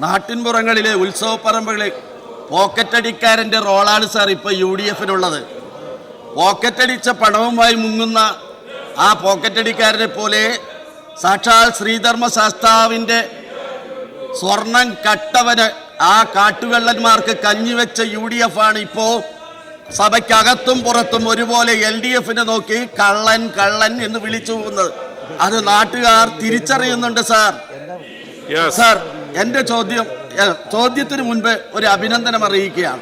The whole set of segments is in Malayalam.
നാട്ടിൻപുറങ്ങളിലെ ഉത്സവപ്പറമ്പുകളിൽ പോക്കറ്റടിക്കാരൻ്റെ റോളാണ് സാർ ഇപ്പോൾ UDF-നുള്ളത്. പോക്കറ്റടിച്ച പണവുമായി മുങ്ങുന്ന ആ പോക്കറ്റടിക്കാരനെ പോലെ സാക്ഷാൽ ശ്രീധർമ്മശാസ്താവിൻ്റെ സ്വർണം കട്ടവന് ആ കാട്ടുവെള്ളന്മാർക്ക് കഞ്ഞിവെച്ച UDF-ആണ് ഇപ്പോൾ സഭയ്ക്കകത്തും പുറത്തും ഒരുപോലെ LDF-നെ നോക്കി കള്ളൻ കള്ളൻ എന്ന് വിളിച്ചു പോകുന്നത്. അത് നാട്ടുകാർ തിരിച്ചറിയുന്നുണ്ട് സാർ. സാർ, എൻ്റെ ചോദ്യത്തിന് മുൻപ് ഒരു അഭിനന്ദനം അറിയിക്കുകയാണ്.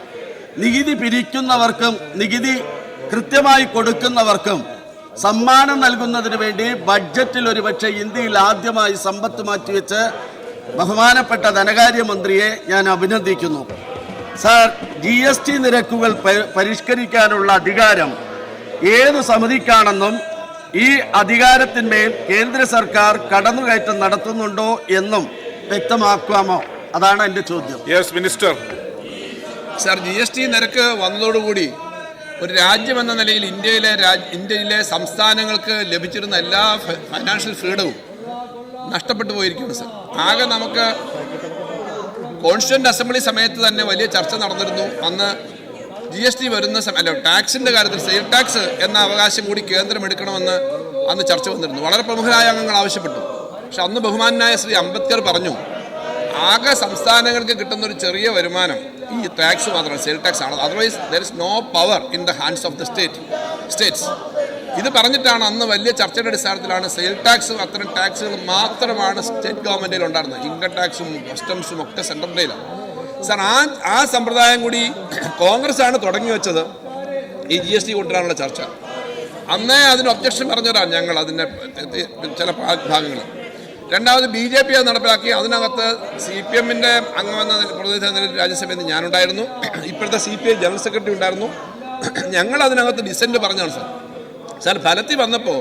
നികുതി പിരിക്കുന്നവർക്കും നികുതി കൃത്യമായി കൊടുക്കുന്നവർക്കും സമ്മാനം നൽകുന്നതിന് വേണ്ടി ബഡ്ജറ്റിൽ ഒരുപക്ഷെ ഇന്ത്യയിൽ ആദ്യമായി സമ്പത്ത് മാറ്റിവെച്ച് ബഹുമാനപ്പെട്ട ധനകാര്യമന്ത്രിയെ ഞാൻ അഭിനന്ദിക്കുന്നു. സാർ, GST നിരക്കുകൾ പരിഷ്കരിക്കാനുള്ള അധികാരം ഏതു സമിതിക്കാണെന്നും ഈ അധികാരത്തിന്മേൽ കേന്ദ്ര സർക്കാർ കടന്നുകയറ്റം നടത്തുന്നുണ്ടോ എന്നും വ്യക്തമാക്കാമോ? അതാണ് എൻ്റെ ചോദ്യം. Yes minister. സാർ, GST നിരക്ക് വന്നതോടുകൂടി ഒരു രാജ്യമെന്ന നിലയിൽ ഇന്ത്യയിലെ സംസ്ഥാനങ്ങൾക്ക് ലഭിച്ചിരുന്ന എല്ലാ ഫൈനാൻഷ്യൽ ഫ്രീഡവും നഷ്ടപ്പെട്ടു പോയിരിക്കുന്നു സാർ. ആകെ നമുക്ക് കോൺസ്റ്റിറ്റ്യൂന്റ് അസംബ്ലി സമയത്ത് തന്നെ വലിയ ചർച്ച നടന്നിരുന്നു. അന്ന് GST വരുന്ന ടാക്സിൻ്റെ കാര്യത്തിൽ സെയിൽ ടാക്സ് എന്ന അവകാശം കൂടി കേന്ദ്രം എടുക്കണമെന്ന് അന്ന് ചർച്ച വന്നിരുന്നു. വളരെ പ്രമുഖരായ അംഗങ്ങൾ ആവശ്യപ്പെട്ടു. പക്ഷെ അന്ന് ബഹുമാനായ ശ്രീ അംബേദ്കർ പറഞ്ഞു, ആകെ സംസ്ഥാനങ്ങൾക്ക് കിട്ടുന്ന ഒരു ചെറിയ വരുമാനം ഈ ടാക്സ് മാത്രമാണ്, സെയിൽ ടാക്സ് ആണ്. Otherwise there is no power in the hands of the states. ഇത് പറഞ്ഞിട്ടാണ് അന്ന് വലിയ ചർച്ചയുടെ അടിസ്ഥാനത്തിലാണ് സെയിൽ ടാക്സും അത്തരം ടാക്സുകൾ മാത്രമാണ് സ്റ്റേറ്റ് ഗവൺമെൻറ്റിൽ ഉണ്ടായിരുന്നത്. ഇൻകം ടാക്സും കസ്റ്റംസും ഒക്കെ സെൻട്രലിലാണ്. സാർ, ആ സമ്പ്രദായം കൂടി കോൺഗ്രസ് ആണ് തുടങ്ങി വെച്ചത്, ഈ GST കൊണ്ടുവരാനുള്ള ചർച്ച. അന്നേ അതിന് ഒബ്ജക്ഷൻ പറഞ്ഞവരാണ് ഞങ്ങൾ, അതിൻ്റെ ചില ഭാഗങ്ങൾ. രണ്ടാമത് BJP അത് നടപ്പിലാക്കി. അതിനകത്ത് CPM-ൻ്റെ അംഗമെന്ന പ്രതിനിധി രാജ്യസഭയിൽ നിന്ന് ഞാനുണ്ടായിരുന്നു, ഇപ്പോഴത്തെ CPI ജനറൽ സെക്രട്ടറി ഉണ്ടായിരുന്നു. ഞങ്ങൾ അതിനകത്ത് ഡിസെൻറ്റ് പറഞ്ഞാണ് സാർ. ഫലത്തിൽ വന്നപ്പോൾ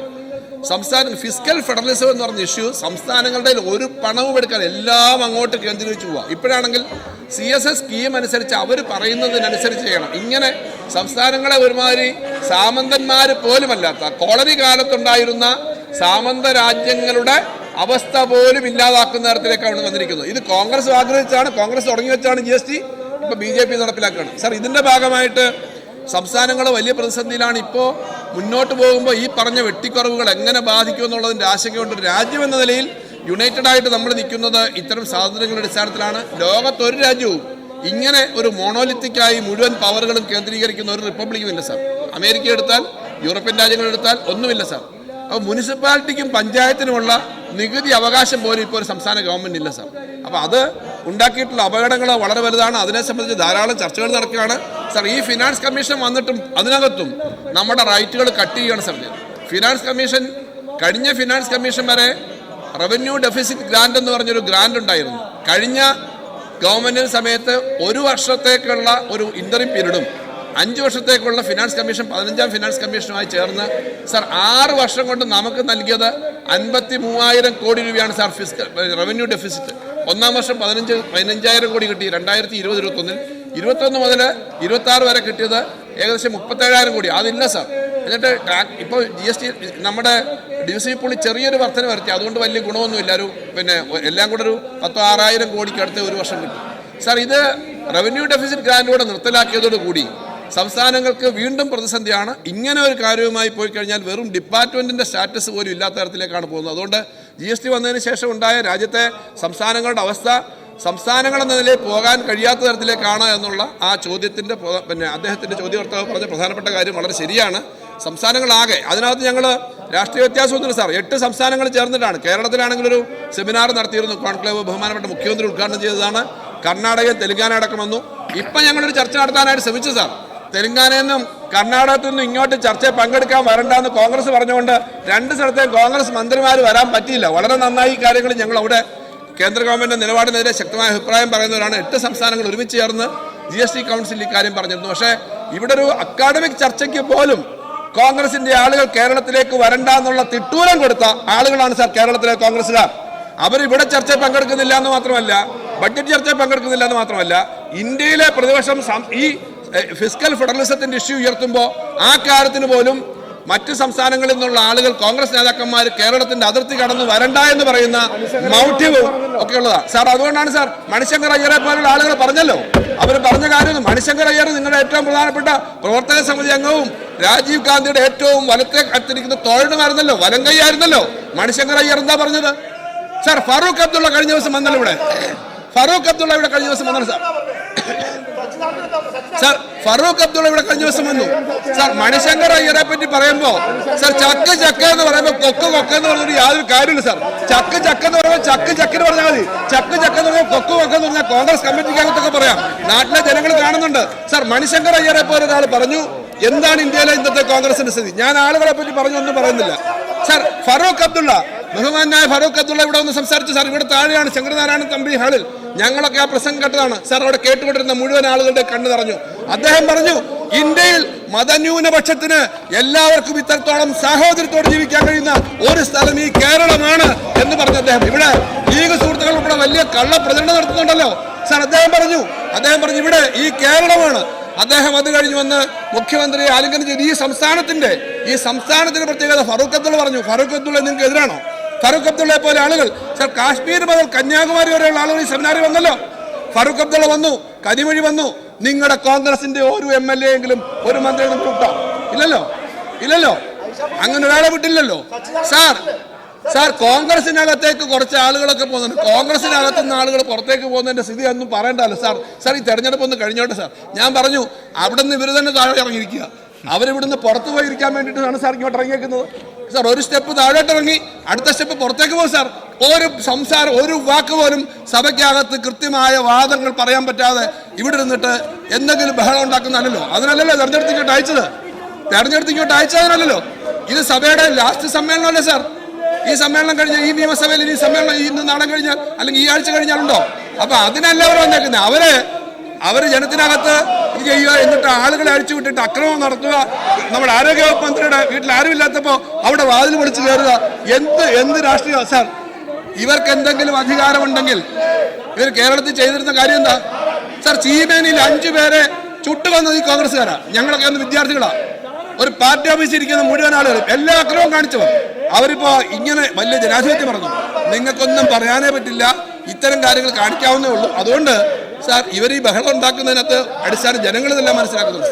സംസ്ഥാന ഫിസ്ക്കൽ ഫെഡറലിസം എന്ന് പറഞ്ഞ ഇഷ്യൂ, സംസ്ഥാനങ്ങളുടെ ഒരു പണവും എടുക്കാൻ എല്ലാം അങ്ങോട്ട് കേന്ദ്രീകരിച്ച് പോവുക. ഇപ്പോഴാണെങ്കിൽ CSS സ്കീം അനുസരിച്ച് അവർ പറയുന്നതിനനുസരിച്ച് ചെയ്യണം. ഇങ്ങനെ സംസ്ഥാനങ്ങളെ ഒരുമാതിരി സാമന്തന്മാർ പോലുമല്ലാത്ത കോളനി കാലത്തുണ്ടായിരുന്ന സാമന്ത രാജ്യങ്ങളുടെ അവസ്ഥ പോലും ഇല്ലാതാക്കുന്ന തരത്തിലേക്കാണ് വന്നിരിക്കുന്നത്. ഇത് കോൺഗ്രസ് ആഗ്രഹിച്ചാണ്, കോൺഗ്രസ് തുടങ്ങി വെച്ചാണ് GST. ഇപ്പോൾ BJP നടപ്പിലാക്കുകയാണ്. സാർ, ഇതിൻ്റെ ഭാഗമായിട്ട് സംസ്ഥാനങ്ങൾ വലിയ പ്രതിസന്ധിയിലാണ്. ഇപ്പോൾ മുന്നോട്ട് പോകുമ്പോൾ ഈ പറഞ്ഞ വെട്ടിക്കുറവുകൾ എങ്ങനെ ബാധിക്കുമെന്നുള്ളതിൻ്റെ ആശങ്കയുണ്ട്. രാജ്യമെന്ന നിലയിൽ യുണൈറ്റഡ് ആയിട്ട് നമ്മൾ നിൽക്കുന്നത് ഇത്തരം സ്വാതന്ത്ര്യങ്ങളുടെ അടിസ്ഥാനത്തിലാണ്. ലോകത്തൊരു രാജ്യവും ഇങ്ങനെ ഒരു മോണോലിത്തിക്കായി മുഴുവൻ പവറുകളും കേന്ദ്രീകരിക്കുന്ന ഒരു റിപ്പബ്ലിക്കും ഇല്ല സാർ. അമേരിക്ക എടുത്താൽ, യൂറോപ്യൻ രാജ്യങ്ങളെടുത്താൽ ഒന്നുമില്ല സാർ. അപ്പോൾ മുനിസിപ്പാലിറ്റിക്കും പഞ്ചായത്തിനുമുള്ള നികുതി അവകാശം പോലും ഇപ്പോൾ ഒരു സംസ്ഥാന ഗവൺമെൻറ് ഇല്ല സാർ. അപ്പോൾ അത് ഉണ്ടാക്കിയിട്ടുള്ള അപകടങ്ങൾ വളരെ വലുതാണ്. അതിനെ സംബന്ധിച്ച് ധാരാളം ചർച്ചകൾ നടക്കുകയാണ് സാർ. ഈ ഫിനാൻസ് കമ്മീഷൻ വന്നിട്ടും അതിനകത്തും നമ്മുടെ റൈറ്റുകൾ കട്ട് ചെയ്യുകയാണ് സാർ. ഫിനാൻസ് കമ്മീഷൻ, കഴിഞ്ഞ ഫിനാൻസ് കമ്മീഷൻ വരെ റവന്യൂ ഡെഫിസിറ്റ് ഗ്രാൻഡ് എന്ന് പറഞ്ഞൊരു ഗ്രാൻഡ് ഉണ്ടായിരുന്നു. കഴിഞ്ഞ ഗവൺമെൻറ് സമയത്ത് ഒരു വർഷത്തേക്കുള്ള ഒരു ഇൻ്ററിം പീരീഡും 5 വർഷത്തേക്കുള്ള ഫിനാൻസ് കമ്മീഷൻ 15ാം ഫിനാൻസ് കമ്മീഷനുമായി ചേർന്ന് സാർ 6 വർഷം കൊണ്ട് നമുക്ക് നൽകിയത് 53,000 കോടി രൂപയാണ് സാർ ഫിസ്ക്കൽ റവന്യൂ ഡെഫിസിറ്റ്. ഒന്നാം വർഷം 15,000 കോടി കിട്ടി 2020-21. 21 മുതൽ 26 വരെ കിട്ടിയത് ഏകദേശം 37,000 കോടി. അതില്ല സാർ. എന്നിട്ട് ഇപ്പോൾ GST നമ്മുടെ DVC പുള്ളി ചെറിയൊരു വർധന വരുത്തി. അതുകൊണ്ട് വലിയ ഗുണമൊന്നുമില്ല. എല്ലാം കൂടെ ഒരു 6,000 കോടിക്ക് അടുത്ത് ഒരു വർഷം കിട്ടും സാർ. ഇത് റവന്യൂ ഡെഫിസിറ്റ് ഗ്രാൻഡോടെ നിർത്തലാക്കിയതോടുകൂടി സംസ്ഥാനങ്ങൾക്ക് വീണ്ടും പ്രതിസന്ധിയാണ്. ഇങ്ങനെ ഒരു കാര്യവുമായി പോയി കഴിഞ്ഞാൽ വെറും ഡിപ്പാർട്ട്മെൻറ്റിൻ്റെ സ്റ്റാറ്റസ് പോലും ഇല്ലാത്ത തരത്തിലേക്കാണ് പോകുന്നത്. അതുകൊണ്ട് GST വന്നതിന് ശേഷം ഉണ്ടായ രാജ്യത്തെ സംസ്ഥാനങ്ങളുടെ അവസ്ഥ സംസ്ഥാനങ്ങളെന്ന നിലയിൽ പോകാൻ കഴിയാത്ത തരത്തിലേക്കാണ് എന്നുള്ള ആ ചോദ്യത്തിൻ്റെ അദ്ദേഹത്തിൻ്റെ ചോദ്യകർത്താവ് പറഞ്ഞ പ്രധാനപ്പെട്ട കാര്യം വളരെ ശരിയാണ്. സംസ്ഥാനങ്ങളാകെ അതിനകത്ത് ഞങ്ങൾ രാഷ്ട്രീയ വ്യത്യാസമൊന്നുമില്ല സാർ. 8 സംസ്ഥാനങ്ങൾ ചേർന്നിട്ടാണ്. കേരളത്തിലാണെങ്കിൽ ഒരു സെമിനാർ നടത്തിയിരുന്നു, കോൺക്ലേവ് ബഹുമാനപ്പെട്ട മുഖ്യമന്ത്രി ഉദ്ഘാടനം ചെയ്തതാണ്. കർണാടകയും തെലുങ്കാന അടക്കം വന്നു. ഇപ്പം ഞങ്ങളൊരു ചർച്ച നടത്താനായിട്ട് ശ്രമിച്ചു സാർ. തെലുങ്കാനയിൽ നിന്നും കർണാടകത്തിൽ നിന്നും ഇങ്ങോട്ട് ചർച്ചയിൽ പങ്കെടുക്കാൻ വരണ്ടെന്ന് കോൺഗ്രസ് പറഞ്ഞുകൊണ്ട് 2 സ്ഥലത്തെ കോൺഗ്രസ് മന്ത്രിമാർ വരാൻ പറ്റിയില്ല. വളരെ നന്നായി കാര്യങ്ങൾ ഞങ്ങൾ അവിടെ കേന്ദ്ര ഗവൺമെൻറ് നിലപാടിനെതിരെ ശക്തമായ അഭിപ്രായം പറയുന്നവരാണ്. 8 സംസ്ഥാനങ്ങൾ ഒരുമിച്ച് ചേർന്ന് GST കൗൺസിലിൽ ഇക്കാര്യം പറഞ്ഞിരുന്നു. പക്ഷേ ഇവിടെ ഒരു അക്കാഡമിക് ചർച്ചയ്ക്ക് പോലും കോൺഗ്രസിൻ്റെ ആളുകൾ കേരളത്തിലേക്ക് വരണ്ട എന്നുള്ള തിട്ടൂരം കൊടുത്ത ആളുകളാണ് സാർ കേരളത്തിലെ കോൺഗ്രസ്സുകാർ. അവരിവിടെ ചർച്ചയിൽ പങ്കെടുക്കുന്നില്ല എന്ന് മാത്രമല്ല, ബഡ്ജറ്റ് ചർച്ചയിൽ പങ്കെടുക്കുന്നില്ല എന്ന് മാത്രമല്ല, ഇന്ത്യയിലെ പ്രതിപക്ഷം ഈ ഫിസ്ക്കൽ ഫെഡറലിസത്തിൻ്റെ ഇഷ്യൂ ഉയർത്തുമ്പോൾ ആ കാര്യത്തിന് പോലും മറ്റ് സംസ്ഥാനങ്ങളിൽ നിന്നുള്ള ആളുകൾ കോൺഗ്രസ് നേതാക്കന്മാർ കേരളത്തിന്റെ അതിർത്തി കടന്ന് വരണ്ട എന്ന് പറയുന്ന മൗഢ്യവും ഒക്കെ ഉള്ളതാണ് സാർ. അതുകൊണ്ടാണ് സാർ മണിശങ്കർ അയ്യരെ പോലുള്ള ആളുകൾ പറഞ്ഞല്ലോ, അവർ പറഞ്ഞ കാര്യം മണിശങ്കർ അയ്യർ നിങ്ങളുടെ ഏറ്റവും പ്രധാനപ്പെട്ട പ്രവർത്തക സമിതി അംഗവും രാജീവ് ഗാന്ധിയുടെ ഏറ്റവും വലത്തെ അടുത്തിരിക്കുന്ന തോഴനുമായിരുന്നല്ലോ, വലങ്കയ്യായിരുന്നല്ലോ. മണിശങ്കർ അയ്യർ എന്താ പറഞ്ഞത് സാർ? ഫറൂഖ് അബ്ദുള്ള കഴിഞ്ഞ ദിവസം വന്നല്ലോ ഇവിടെ. ഫറൂഖ് അബ്ദുള്ള ഇവിടെ കഴിഞ്ഞ ദിവസം വന്നല്ലോ സാർ. ഫറൂഖ് അബ്ദുള്ള ഇവിടെ കഴിഞ്ഞ ദിവസം വന്നു സാർ. മണിശങ്കർ അയ്യരെ പറ്റി പറയുമ്പോ സാർ ചക്ക് ചക്ക എന്ന് പറയുമ്പോൾ കൊക്ക് കൊക്ക എന്ന് പറഞ്ഞിട്ട് യാതൊരു കാര്യമില്ല സാർ. ചക്ക് ചക്ക എന്ന് പറയുമ്പോൾ ചക്ക് ചക്കിന് പറഞ്ഞാൽ മതി. ചക്ക് ചക്ക എന്ന് പറഞ്ഞാൽ കൊക്ക് കൊക്ക എന്ന് പറഞ്ഞാൽ കോൺഗ്രസ് കമ്മിറ്റിക്കകത്തൊക്കെ പറയാം, നാട്ടിലെ ജനങ്ങൾ കാണുന്നുണ്ട് സാർ. മണിശങ്കർ അയ്യരെ പോലെ ഒരാൾ പറഞ്ഞു എന്താണ് ഇന്ത്യയിലെ ഇന്നത്തെ കോൺഗ്രസിന്റെ സ്ഥിതി. ഞാൻ ആളുകളെ പറ്റി പറഞ്ഞു ഒന്നും പറയുന്നില്ല സാർ. ഫറൂഖ് അബ്ദുള്ള, ബഹുമാനായ ഫറൂഖ് അബ്ദുള്ള ഇവിടെ ഒന്ന് സംസാരിച്ചു സാർ. ഇവിടെ താഴെയാണ് ശങ്കരനാരായണ തമ്പി ഹാളിൽ, ഞങ്ങളൊക്കെ ആ പ്രസംഗം കേട്ടതാണ് സാർ. അവിടെ കേട്ടുകൊണ്ടിരുന്ന മുഴുവൻ ആളുകളുടെ കണ്ണു നിറഞ്ഞു. അദ്ദേഹം പറഞ്ഞു ഇന്ത്യയിൽ മതന്യൂനപക്ഷത്തിന് എല്ലാവർക്കും ഇത്രത്തോളം സാഹോദര്യത്തോടെ ജീവിക്കാൻ കഴിയുന്ന ഒരു സ്ഥലം ഈ കേരളമാണ് എന്ന് പറഞ്ഞ അദ്ദേഹം ഇവിടെ ലീഗ് സുഹൃത്തുക്കൾ ഇവിടെ വലിയ കള്ള പ്രചരണം നടത്തുന്നുണ്ടല്ലോ സാർ. അദ്ദേഹം പറഞ്ഞു ഇവിടെ ഈ കേരളമാണ്. അദ്ദേഹം അത് കഴിഞ്ഞ് വന്ന് മുഖ്യമന്ത്രിയെ ആലിംഗനം ചെയ്ത് ഈ സംസ്ഥാനത്തിന്റെ പ്രത്യേകത ഫറൂഖ് അബ്ദുള്ള പറഞ്ഞു. ഫറൂഖ് അബ്ദുള്ള നിങ്ങൾക്ക് എതിരാണോ? ഫറൂഖ് അബ്ദുള്ളയെ പോലെ ആളുകൾ സാർ കാശ്മീർ മുതൽ കന്യാകുമാരി വരെയുള്ള ആളുകൾ ഈ സെമിനാറിൽ വന്നല്ലോ. ഫറൂഖ് അബ്ദുള്ള വന്നു, കരിമൊഴി വന്നു. നിങ്ങളുടെ കോൺഗ്രസിന്റെ ഒരു MLA എങ്കിലും ഒരു മന്ത്രി വിട്ടോ? ഇല്ലല്ലോ. അങ്ങനെ ഒരാളെ വിട്ടില്ലല്ലോ സാർ. കോൺഗ്രസിനകത്തേക്ക് കുറച്ച് ആളുകളൊക്കെ പോകുന്നുണ്ട്. കോൺഗ്രസിനകത്തുനിന്ന് ആളുകൾ പുറത്തേക്ക് പോകുന്നതിന്റെ സ്ഥിതി ഒന്നും പറയണ്ടല്ലോ സാർ. ഈ തെരഞ്ഞെടുപ്പ് ഒന്ന് കഴിഞ്ഞോട്ടെ സാർ. ഞാൻ പറഞ്ഞു അവിടെ നിന്ന് ഇവർ തന്നെ താഴെ ഇറങ്ങിയിരിക്കുക. അവരിവിടുന്ന് പുറത്തു പോയി ഇരിക്കാൻ വേണ്ടിയിട്ടാണ് സാർ ഇങ്ങോട്ട് ഇറങ്ങിയേക്കുന്നത് സാർ. ഒരു സ്റ്റെപ്പ് താഴോട്ട് ഇറങ്ങി അടുത്ത സ്റ്റെപ്പ് പുറത്തേക്ക് പോകും സാർ. ഒരു സംസാരം, ഒരു വാക്ക് പോലും സഭയ്ക്കകത്ത് കൃത്യമായ വാദങ്ങൾ പറയാൻ പറ്റാതെ ഇവിടെ ഇരുന്നിട്ട് എന്തെങ്കിലും ബഹളം ഉണ്ടാക്കുന്നതല്ലോ. അതിനല്ലല്ലോ തെരഞ്ഞെടുത്തിങ്ങോട്ട് അയച്ചതിനല്ലോ. ഇത് സഭയുടെ ലാസ്റ്റ് സമ്മേളനമല്ലേ സാർ? ഈ സമ്മേളനം കഴിഞ്ഞാൽ ഈ നിയമസഭയിൽ ഈ സമ്മേളനം ഇന്ന് നാളെ കഴിഞ്ഞാൽ അല്ലെങ്കിൽ ഈ ആഴ്ച കഴിഞ്ഞാലുണ്ടോ? അപ്പൊ അതിനല്ല അവർ വന്നേക്കുന്നത്. അവര് ജനത്തിനകത്ത് ഇത് ചെയ്യുക, എന്നിട്ട് ആളുകളെ അഴിച്ചു വിട്ടിട്ട് അക്രമം നടത്തുക, നമ്മുടെ ആരോഗ്യവകുപ്പ് മന്ത്രിയുടെ വീട്ടിൽ ആരുമില്ലാത്തപ്പോൾ അവിടെ വാതിൽ പൊളിച്ച് കയറുക. എന്ത് രാഷ്ട്രീയ സാർ? ഇവർക്ക് എന്തെങ്കിലും അധികാരമുണ്ടെങ്കിൽ ഇവർ കേരളത്തിൽ ചെയ്തിരുന്ന കാര്യം എന്താ സാർ? ചീമേനിയിൽ 5 പേരെ ചുട്ടുവന്നത് ഈ കോൺഗ്രസ്സുകാരാ. ഞങ്ങളൊക്കെ ഒന്ന് വിദ്യാർത്ഥികളാ. ഒരു പാർട്ടി ഓഫീസിൽ ഇരിക്കുന്ന മുഴുവൻ ആളുകളും എല്ലാ അക്രമവും കാണിച്ചവർ. അവരിപ്പോ ഇങ്ങനെ വലിയ ജനാധിപത്യം പറഞ്ഞു. നിങ്ങൾക്കൊന്നും പറയാനേ പറ്റില്ല, ഇത്തരം കാര്യങ്ങൾ കാണിക്കാവുന്നേ ഉള്ളൂ. അതുകൊണ്ട് സാർ ഇവർ ഈ ബഹളം ഉണ്ടാക്കുന്നതിനകത്ത് അടിസ്ഥാന ജനങ്ങൾ ഇതെല്ലാം മനസ്സിലാക്കുന്നുണ്ട്.